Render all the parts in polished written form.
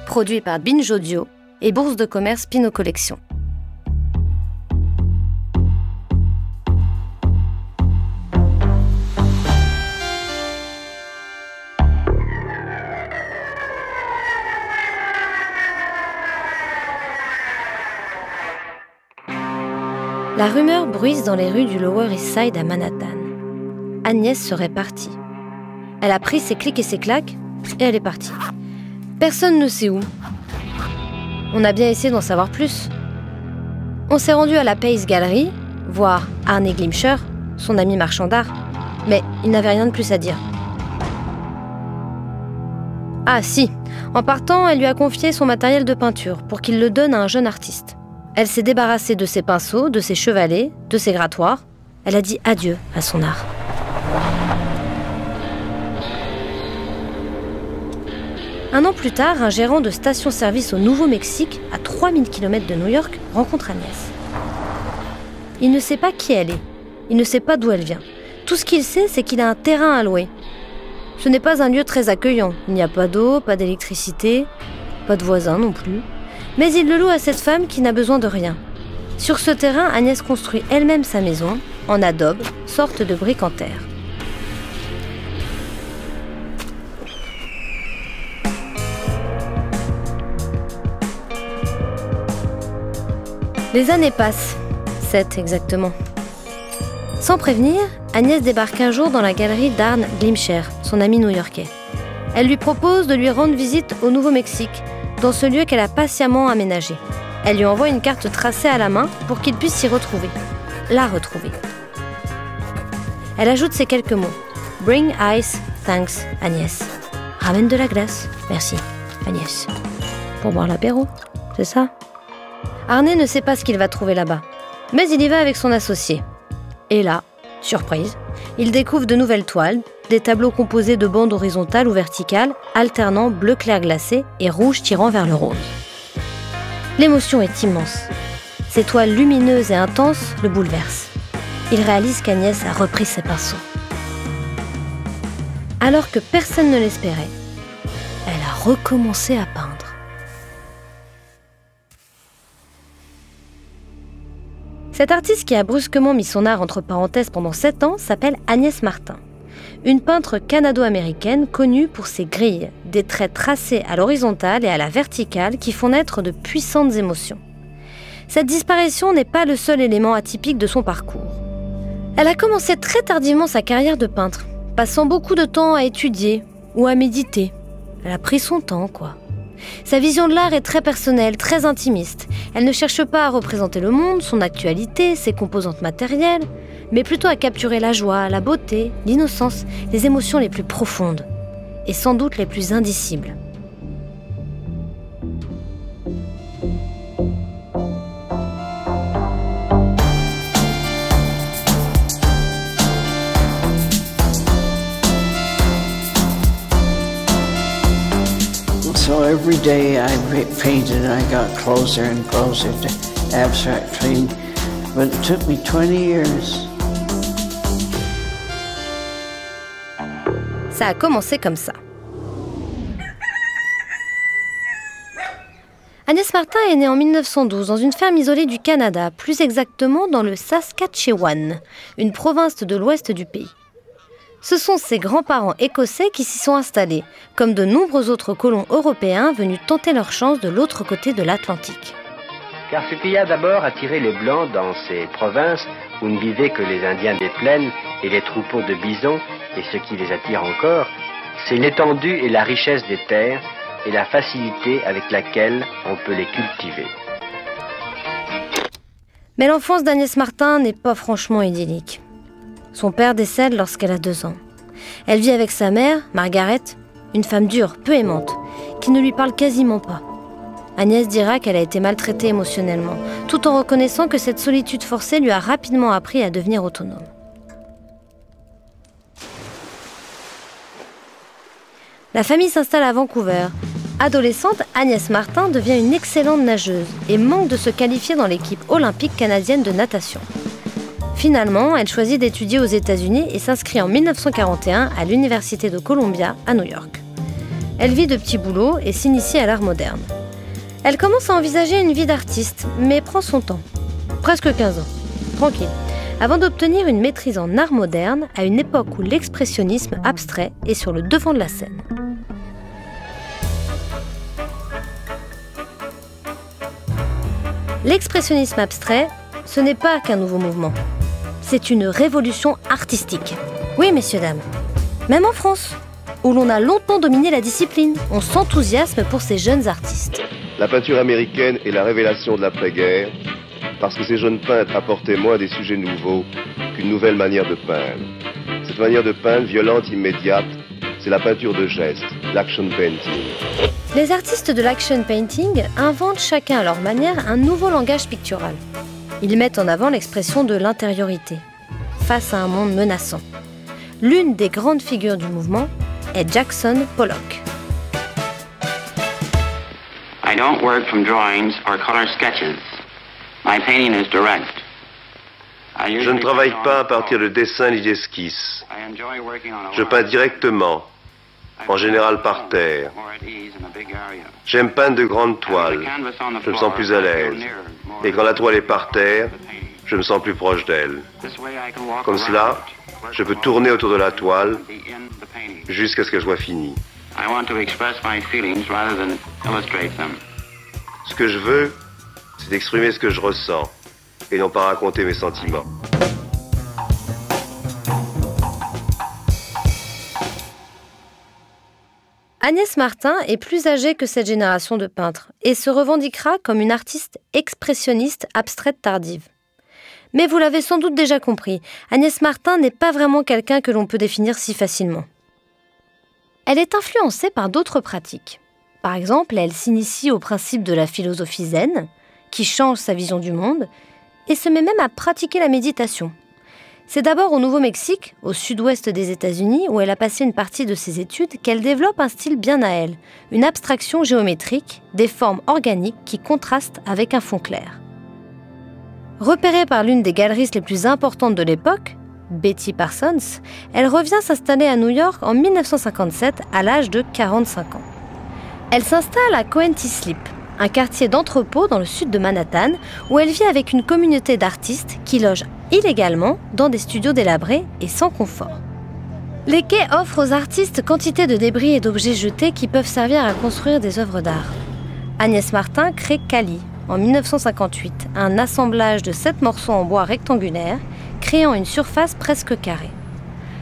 produit par Binge Audio et Bourse de commerce Pinot Collection. La rumeur bruise dans les rues du Lower East Side à Manhattan. Agnès serait partie. Elle a pris ses clics et ses claques et elle est partie. Personne ne sait où. On a bien essayé d'en savoir plus. On s'est rendu à la Pace Gallery, voir Arne Glimcher, son ami marchand d'art, mais il n'avait rien de plus à dire. Ah si, en partant, elle lui a confié son matériel de peinture pour qu'il le donne à un jeune artiste. Elle s'est débarrassée de ses pinceaux, de ses chevalets, de ses grattoirs. Elle a dit adieu à son art. Un an plus tard, un gérant de station-service au Nouveau-Mexique, à 3000 km de New York, rencontre Agnès. Il ne sait pas qui elle est. Il ne sait pas d'où elle vient. Tout ce qu'il sait, c'est qu'il a un terrain à louer. Ce n'est pas un lieu très accueillant. Il n'y a pas d'eau, pas d'électricité, pas de voisins non plus. Mais il le loue à cette femme qui n'a besoin de rien. Sur ce terrain, Agnès construit elle-même sa maison, en adobe, sorte de brique en terre. Les années passent, 7 exactement. Sans prévenir, Agnès débarque un jour dans la galerie d'Arne Glimcher, son ami new-yorkais. Elle lui propose de lui rendre visite au Nouveau-Mexique, dans ce lieu qu'elle a patiemment aménagé. Elle lui envoie une carte tracée à la main pour qu'il puisse s'y retrouver. La retrouver. Elle ajoute ces quelques mots. « Bring ice, thanks, Agnès. » Ramène de la glace, merci, Agnès. Pour boire l'apéro, c'est ça? Arne ne sait pas ce qu'il va trouver là-bas, mais il y va avec son associé. Et là, surprise, il découvre de nouvelles toiles, des tableaux composés de bandes horizontales ou verticales, alternant bleu clair glacé et rouge tirant vers le rose. L'émotion est immense. Ces toiles lumineuses et intenses le bouleversent. Il réalise qu'Agnès a repris ses pinceaux. Alors que personne ne l'espérait, elle a recommencé à peindre. Cette artiste qui a brusquement mis son art entre parenthèses pendant 7 ans s'appelle Agnès Martin. Une peintre canado-américaine connue pour ses grilles, des traits tracés à l'horizontale et à la verticale qui font naître de puissantes émotions. Cette disparition n'est pas le seul élément atypique de son parcours. Elle a commencé très tardivement sa carrière de peintre, passant beaucoup de temps à étudier ou à méditer. Elle a pris son temps, quoi. Sa vision de l'art est très personnelle, très intimiste. Elle ne cherche pas à représenter le monde, son actualité, ses composantes matérielles, mais plutôt à capturer la joie, la beauté, l'innocence, les émotions les plus profondes, et sans doute les plus indicibles. So every day I painted and I got closer and closer to abstract painting, but it took me 20 years. Ça a commencé comme ça. Agnès Martin est née en 1912 dans une ferme isolée du Canada, plus exactement dans le Saskatchewan, une province de l'ouest du pays. Ce sont ses grands-parents écossais qui s'y sont installés, comme de nombreux autres colons européens venus tenter leur chance de l'autre côté de l'Atlantique. Car ce qui a d'abord attiré les Blancs dans ces provinces où ne vivaient que les Indiens des plaines et les troupeaux de bisons, et ce qui les attire encore, c'est l'étendue et la richesse des terres et la facilité avec laquelle on peut les cultiver. Mais l'enfance d'Agnès Martin n'est pas franchement idyllique. Son père décède lorsqu'elle a 2 ans. Elle vit avec sa mère, Margaret, une femme dure, peu aimante, qui ne lui parle quasiment pas. Agnès dira qu'elle a été maltraitée émotionnellement, tout en reconnaissant que cette solitude forcée lui a rapidement appris à devenir autonome. La famille s'installe à Vancouver. Adolescente, Agnès Martin devient une excellente nageuse et manque de se qualifier dans l'équipe olympique canadienne de natation. Finalement, elle choisit d'étudier aux États-Unis et s'inscrit en 1941 à l'Université de Columbia à New York. Elle vit de petits boulots et s'initie à l'art moderne. Elle commence à envisager une vie d'artiste, mais prend son temps. Presque 15 ans. Tranquille. Avant d'obtenir une maîtrise en art moderne à une époque où l'expressionnisme abstrait est sur le devant de la scène. L'expressionnisme abstrait, ce n'est pas qu'un nouveau mouvement. C'est une révolution artistique. Oui, messieurs, dames. Même en France, où l'on a longtemps dominé la discipline, on s'enthousiasme pour ces jeunes artistes. La peinture américaine est la révélation de l'après-guerre, parce que ces jeunes peintres apportaient moins des sujets nouveaux qu'une nouvelle manière de peindre. Cette manière de peindre, violente, immédiate, c'est la peinture de geste, l'action painting. Les artistes de l'action painting inventent chacun à leur manière un nouveau langage pictural. Ils mettent en avant l'expression de l'intériorité, face à un monde menaçant. L'une des grandes figures du mouvement est Jackson Pollock. I don't work from drawings or color sketches. My painting is direct. Je ne travaille pas à partir de dessins ni d'esquisses. Je peins directement, en général par terre. J'aime peindre de grandes toiles. Je me sens plus à l'aise. Et quand la toile est par terre, je me sens plus proche d'elle. Comme cela, je peux tourner autour de la toile jusqu'à ce qu'elle soit finie. Ce que je veux, c'est d'exprimer ce que je ressens et non pas raconter mes sentiments. Agnès Martin est plus âgée que cette génération de peintres et se revendiquera comme une artiste expressionniste abstraite tardive. Mais vous l'avez sans doute déjà compris, Agnès Martin n'est pas vraiment quelqu'un que l'on peut définir si facilement. Elle est influencée par d'autres pratiques. Par exemple, elle s'initie au principe de la philosophie zen, qui change sa vision du monde, et se met même à pratiquer la méditation. C'est d'abord au Nouveau-Mexique, au sud-ouest des États-Unis, où elle a passé une partie de ses études, qu'elle développe un style bien à elle, une abstraction géométrique, des formes organiques qui contrastent avec un fond clair. Repérée par l'une des galeristes les plus importantes de l'époque, Betty Parsons, elle revient s'installer à New York en 1957 à l'âge de 45 ans. Elle s'installe à Coenty Slip, un quartier d'entrepôt dans le sud de Manhattan, où elle vit avec une communauté d'artistes qui logent illégalement dans des studios délabrés et sans confort. Les quais offrent aux artistes quantité de débris et d'objets jetés qui peuvent servir à construire des œuvres d'art. Agnès Martin crée Cali en 1958, un assemblage de 7 morceaux en bois rectangulaires, créant une surface presque carrée.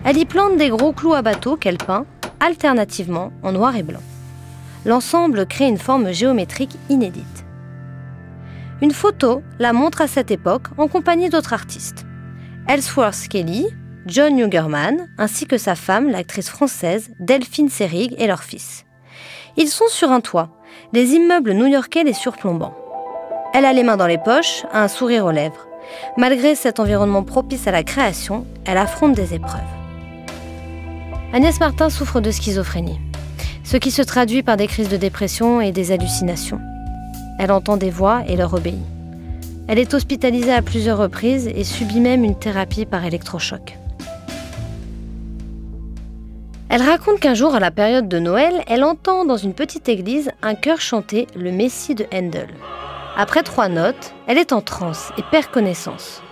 Elle y plante des gros clous à bateau qu'elle peint, alternativement en noir et blanc. L'ensemble crée une forme géométrique inédite. Une photo la montre à cette époque en compagnie d'autres artistes. Ellsworth Kelly, John Jungermann, ainsi que sa femme, l'actrice française Delphine Seyrig et leur fils. Ils sont sur un toit, les immeubles new-yorkais les surplombant. Elle a les mains dans les poches, un sourire aux lèvres. Malgré cet environnement propice à la création, elle affronte des épreuves. Agnès Martin souffre de schizophrénie, ce qui se traduit par des crises de dépression et des hallucinations. Elle entend des voix et leur obéit. Elle est hospitalisée à plusieurs reprises et subit même une thérapie par électrochoc. Elle raconte qu'un jour, à la période de Noël, elle entend dans une petite église un chœur chanter le Messie de Handel. Après 3 notes, elle est en transe et perd connaissance.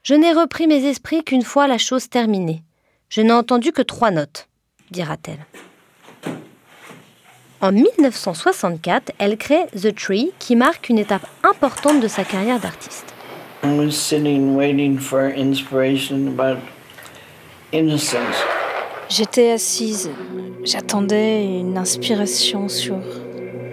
Je n'ai repris mes esprits qu'une fois la chose terminée. Je n'ai entendu que 3 notes, dira-t-elle. En 1964, elle crée The Tree, qui marque une étape importante de sa carrière d'artiste. I was sitting waiting for inspiration about innocence. J'étais assise, j'attendais une inspiration sur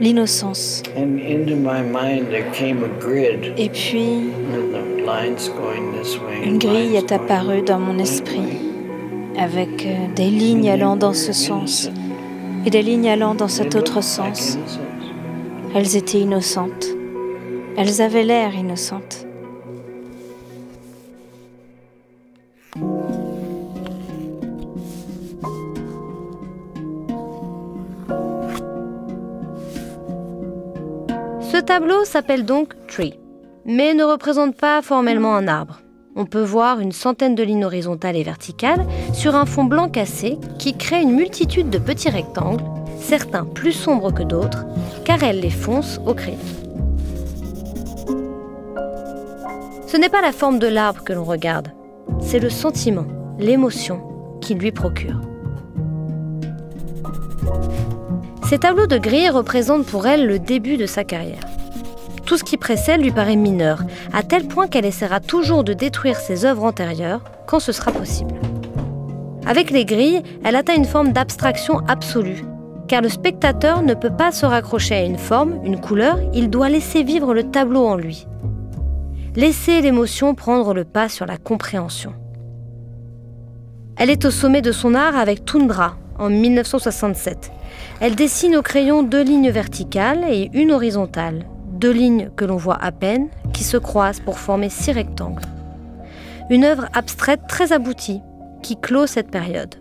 l'innocence. And into my mind there came a grid. Et puis, And the lines going this way, une grille lines est apparue dans mon esprit, avec des lignes allant dans ce sens et des lignes allant dans cet autre sens. Elles étaient innocentes. Elles avaient l'air innocentes. Ce tableau s'appelle donc Tree. mais ne représente pas formellement un arbre. On peut voir une centaine de lignes horizontales et verticales sur un fond blanc cassé qui crée une multitude de petits rectangles, certains plus sombres que d'autres, car elle les fonce au crayon. Ce n'est pas la forme de l'arbre que l'on regarde, c'est le sentiment, l'émotion qu'il lui procure. Ces tableaux de grille représentent pour elle le début de sa carrière. Tout ce qui précède lui paraît mineur, à tel point qu'elle essaiera toujours de détruire ses œuvres antérieures quand ce sera possible. Avec les grilles, elle atteint une forme d'abstraction absolue, car le spectateur ne peut pas se raccrocher à une forme, une couleur, il doit laisser vivre le tableau en lui. Laisser l'émotion prendre le pas sur la compréhension. Elle est au sommet de son art avec Tundra, en 1967. Elle dessine au crayon 2 lignes verticales et une horizontale. 2 lignes que l'on voit à peine, qui se croisent pour former 6 rectangles. Une œuvre abstraite très aboutie, qui clôt cette période.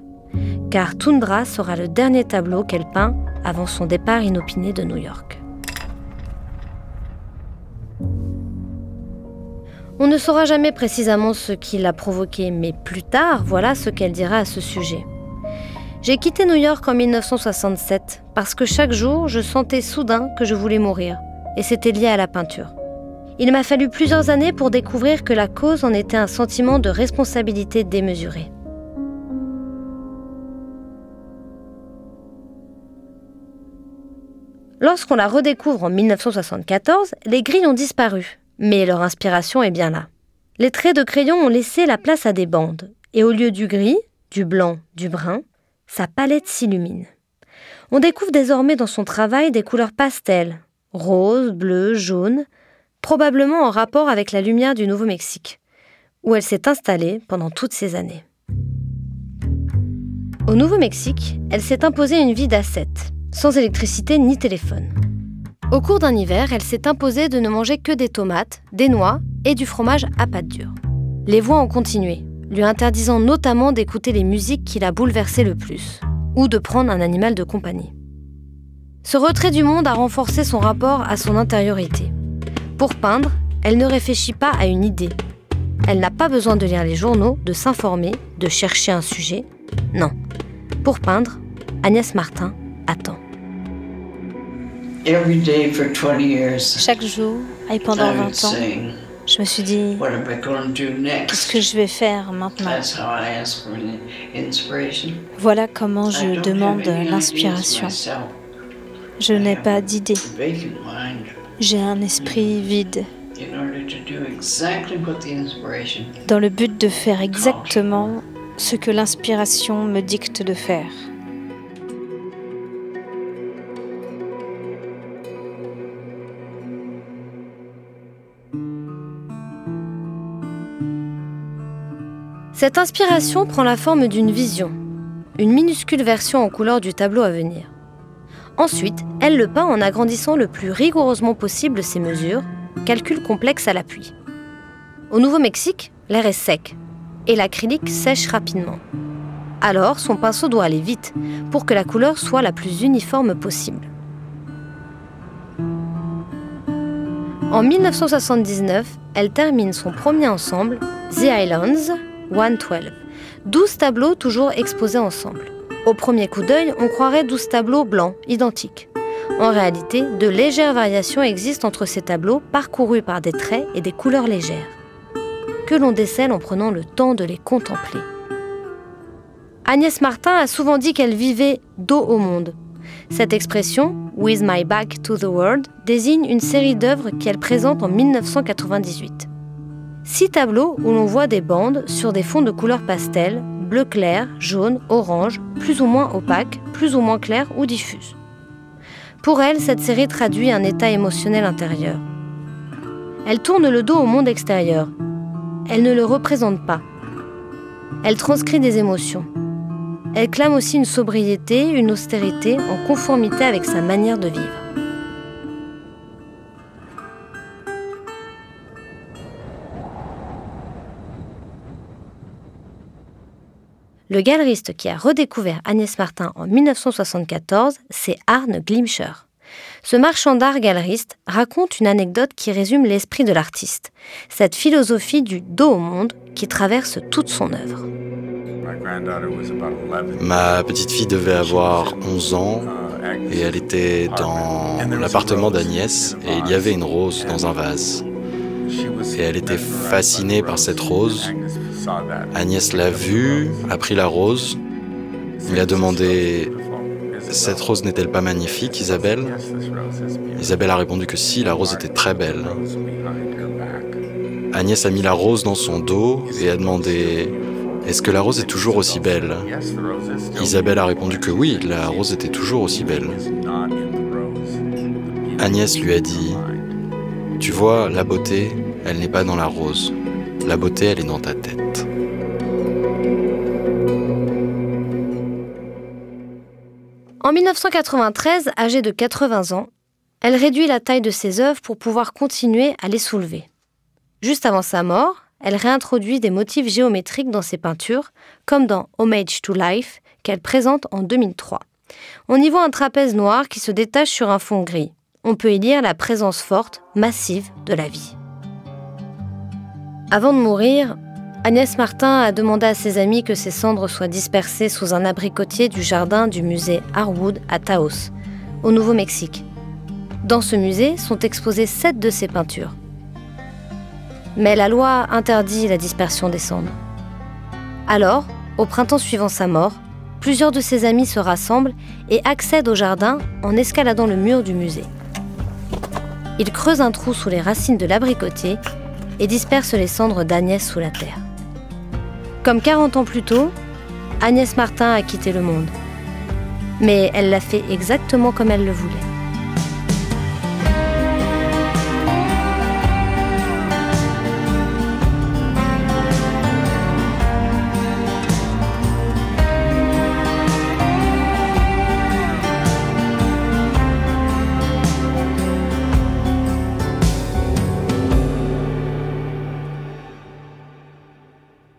Car Tundra sera le dernier tableau qu'elle peint avant son départ inopiné de New York. On ne saura jamais précisément ce qui l'a provoqué, mais plus tard, voilà ce qu'elle dira à ce sujet. J'ai quitté New York en 1967 parce que chaque jour, je sentais soudain que je voulais mourir. Et c'était lié à la peinture. Il m'a fallu plusieurs années pour découvrir que la cause en était un sentiment de responsabilité démesuré. Lorsqu'on la redécouvre en 1974, les grilles ont disparu, mais leur inspiration est bien là. Les traits de crayon ont laissé la place à des bandes, et au lieu du gris, du blanc, du brun, sa palette s'illumine. On découvre désormais dans son travail des couleurs pastel, rose, bleu, jaune, probablement en rapport avec la lumière du Nouveau-Mexique, où elle s'est installée pendant toutes ces années. Au Nouveau-Mexique, elle s'est imposée une vie d'ascète, sans électricité ni téléphone. Au cours d'un hiver, elle s'est imposée de ne manger que des tomates, des noix et du fromage à pâte dure. Les voix ont continué, lui interdisant notamment d'écouter les musiques qui la bouleversaient le plus, ou de prendre un animal de compagnie. Ce retrait du monde a renforcé son rapport à son intériorité. Pour peindre, elle ne réfléchit pas à une idée. Elle n'a pas besoin de lire les journaux, de s'informer, de chercher un sujet. Non. Pour peindre, Agnès Martin attend. Chaque jour, et pendant 20 ans, je me suis dit, qu'est-ce que je vais faire maintenant? Voilà comment je demande l'inspiration. Je n'ai pas d'idée. J'ai un esprit vide. Dans le but de faire exactement ce que l'inspiration me dicte de faire. Cette inspiration prend la forme d'une vision, une minuscule version en couleur du tableau à venir. Ensuite, elle le peint en agrandissant le plus rigoureusement possible ses mesures, calcul complexe à l'appui. Au Nouveau-Mexique, l'air est sec et l'acrylique sèche rapidement. Alors, son pinceau doit aller vite pour que la couleur soit la plus uniforme possible. En 1979, elle termine son premier ensemble, The Islands, 112, 12 tableaux toujours exposés ensemble. Au premier coup d'œil, on croirait 12 tableaux blancs, identiques. En réalité, de légères variations existent entre ces tableaux parcourus par des traits et des couleurs légères, que l'on décèle en prenant le temps de les contempler. Agnès Martin a souvent dit qu'elle vivait dos au monde. Cette expression, « with my back to the world », désigne une série d'œuvres qu'elle présente en 1998. 6 tableaux où l'on voit des bandes sur des fonds de couleurs pastel, bleu clair, jaune, orange, plus ou moins opaques, plus ou moins clairs ou diffuses. Pour elle, cette série traduit un état émotionnel intérieur. Elle tourne le dos au monde extérieur. Elle ne le représente pas. Elle transcrit des émotions. Elle clame aussi une sobriété, une austérité en conformité avec sa manière de vivre. Le galeriste qui a redécouvert Agnès Martin en 1974, c'est Arne Glimcher. ce marchand d'art galeriste raconte une anecdote qui résume l'esprit de l'artiste, cette philosophie du dos au monde qui traverse toute son œuvre. Ma petite fille devait avoir 11 ans et elle était dans l'appartement d'Agnès et il y avait une rose dans un vase. Et elle était fascinée par cette rose. Agnès l'a vue, a pris la rose. Il a demandé « Cette rose n'est-elle pas magnifique, Isabelle ?» Isabelle a répondu que si, la rose était très belle. Agnès a mis la rose dans son dos et a demandé « Est-ce que la rose est toujours aussi belle ?» Isabelle a répondu que oui, la rose était toujours aussi belle. Agnès lui a dit « Tu vois, la beauté, elle n'est pas dans la rose. La beauté, elle est dans ta tête. » En 1993, âgée de 80 ans, elle réduit la taille de ses œuvres pour pouvoir continuer à les soulever. Juste avant sa mort, elle réintroduit des motifs géométriques dans ses peintures, comme dans Homage to Life, qu'elle présente en 2003. On y voit un trapèze noir qui se détache sur un fond gris. On peut y lire la présence forte, massive de la vie. Avant de mourir, Agnès Martin a demandé à ses amis que ses cendres soient dispersées sous un abricotier du jardin du musée Harwood à Taos, au Nouveau-Mexique. Dans ce musée sont exposées 7 de ses peintures. Mais la loi interdit la dispersion des cendres. Alors, au printemps suivant sa mort, plusieurs de ses amis se rassemblent et accèdent au jardin en escaladant le mur du musée. Ils creusent un trou sous les racines de l'abricotier et dispersent les cendres d'Agnès sous la terre. Comme 40 ans plus tôt, Agnès Martin a quitté le monde. Mais elle l'a fait exactement comme elle le voulait.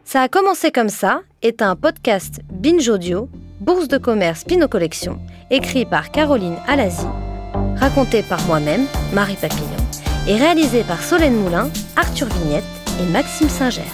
Ça a commencé comme ça est un podcast Binge Audio, Bourse de commerce Pinot Collection, écrit par Caroline Alazi, raconté par moi-même, Marie Papillon, et réalisé par Solène Moulin, Arthur Vignette et Maxime Singer.